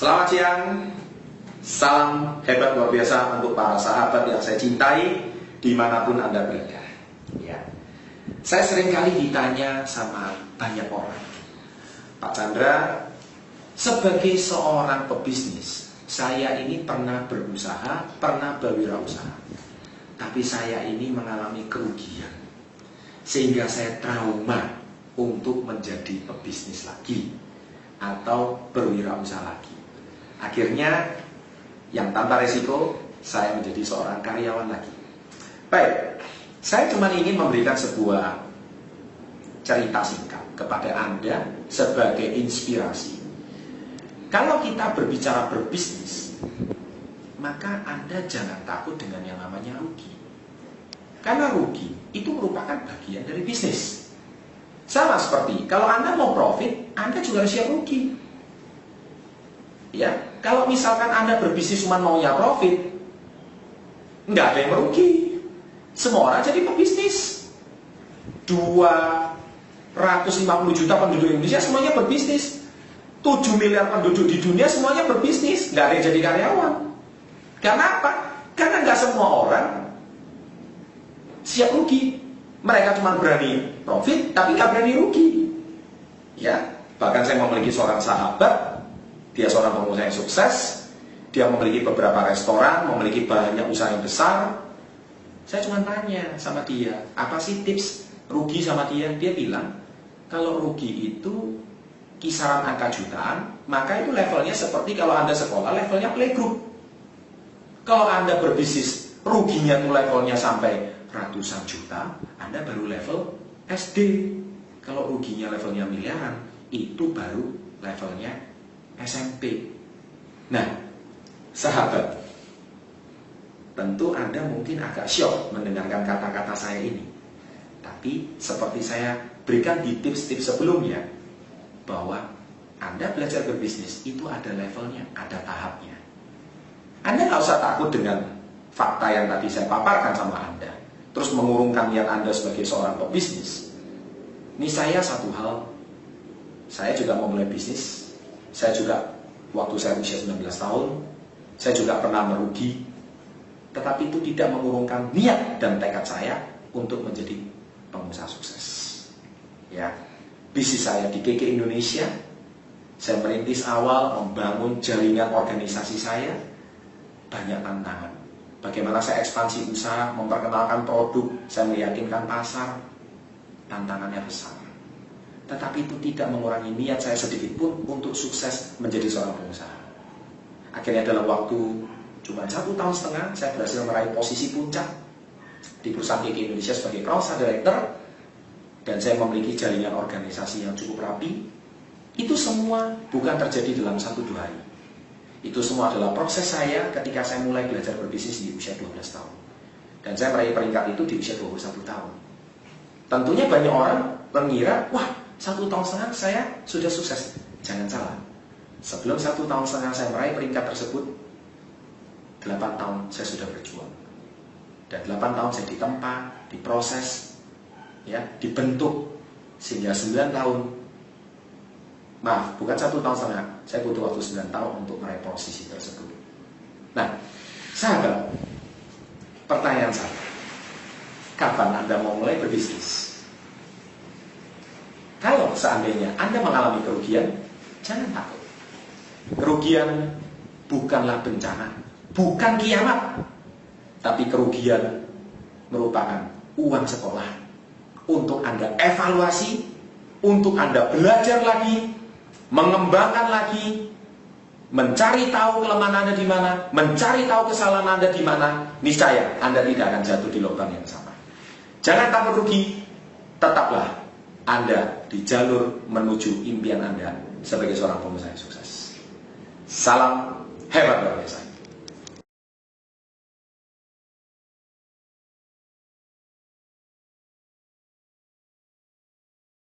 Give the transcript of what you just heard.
Selamat siang, salam hebat luar biasa untuk para sahabat yang saya cintai dimanapun Anda berada. Ya. Saya sering kali ditanya sama banyak orang, Pak Chandra, sebagai seorang pebisnis, saya ini pernah berusaha, pernah berwirausaha, tapi saya ini mengalami kerugian, sehingga saya trauma untuk menjadi pebisnis lagi atau berwirausaha lagi. Akhirnya yang tanpa resiko saya menjadi seorang karyawan lagi. Baik, saya cuma ingin memberikan sebuah cerita singkat kepada Anda sebagai inspirasi. Kalau kita berbicara berbisnis, maka Anda jangan takut dengan yang namanya rugi. Karena rugi itu merupakan bagian dari bisnis. Sama seperti kalau Anda mau profit, Anda juga harus siap rugi. Ya, kalau misalkan Anda berbisnis cuma maunya profit, nggak ada yang merugi. Semua orang jadi pebisnis. 250 juta penduduk Indonesia semuanya berbisnis. 7 miliar penduduk di dunia semuanya berbisnis. Nggak ada yang jadi karyawan. Karena apa? Karena nggak semua orang siap rugi. Mereka cuma berani profit, tapi nggak berani rugi. Ya, bahkan saya memiliki seorang sahabat. Dia seorang pengusaha yang sukses. Dia memiliki beberapa restoran, memiliki banyak usaha yang besar. Saya cuma tanya sama dia, apa sih tips rugi sama dia? Dia bilang, kalau rugi itu kisaran angka jutaan, maka itu levelnya seperti kalau Anda sekolah, levelnya playgroup. Kalau Anda berbisnis, ruginya itu levelnya sampai ratusan juta, Anda baru level SD. Kalau ruginya levelnya miliaran, itu baru levelnya SMP. Nah, sahabat, tentu Anda mungkin agak syok mendengarkan kata-kata saya ini. Tapi seperti saya berikan di tips-tips sebelumnya, bahwa Anda belajar berbisnis itu ada levelnya, ada tahapnya. Anda nggak usah takut dengan fakta yang tadi saya paparkan sama Anda, terus mengurungkan niat Anda sebagai seorang pebisnis. Ini saya satu hal, saya juga mau mulai bisnis. Saya juga, waktu saya usia 19 tahun, saya juga pernah merugi. Tetapi itu tidak mengurungkan niat dan tekad saya untuk menjadi pengusaha sukses. Ya, bisnis saya di KK Indonesia, saya merintis awal membangun jaringan organisasi saya, banyak tantangan. Bagaimana saya ekspansi usaha, memperkenalkan produk, saya meyakinkan pasar, tantangannya besar. Tetapi itu tidak mengurangi niat saya sedikit pun untuk sukses menjadi seorang pengusaha. Akhirnya dalam waktu cuma 1,5 tahun, saya berhasil meraih posisi puncak di perusahaan KK Indonesia sebagai Council Director. Dan saya memiliki jaringan organisasi yang cukup rapi. Itu semua bukan terjadi dalam 1-2 hari. Itu semua adalah proses saya ketika saya mulai belajar berbisnis di usia 12 tahun. Dan saya meraih peringkat itu di usia 21 tahun. Tentunya banyak orang mengira, wah, 1,5 tahun saya sudah sukses. Jangan salah. Sebelum 1,5 tahun saya meraih peringkat tersebut, 8 tahun saya sudah berjuang. Dan 8 tahun saya ditempa, diproses, ya, dibentuk, sehingga 9 tahun, maaf, bukan 1,5 tahun, saya butuh waktu 9 tahun untuk meraih posisi tersebut. Nah, sahabat, pertanyaan saya, kapan Anda mau mulai berbisnis? Kalau seandainya Anda mengalami kerugian, jangan takut. Kerugian bukanlah bencana, bukan kiamat. Tapi kerugian merupakan uang sekolah untuk Anda evaluasi, untuk Anda belajar lagi, mengembangkan lagi, mencari tahu kelemahan Anda di mana, mencari tahu kesalahan Anda di mana. Niscaya Anda tidak akan jatuh di lubang yang sama. Jangan takut rugi, tetaplah Anda di jalur menuju impian Anda sebagai seorang pengusaha sukses. Salam hebat luar biasa.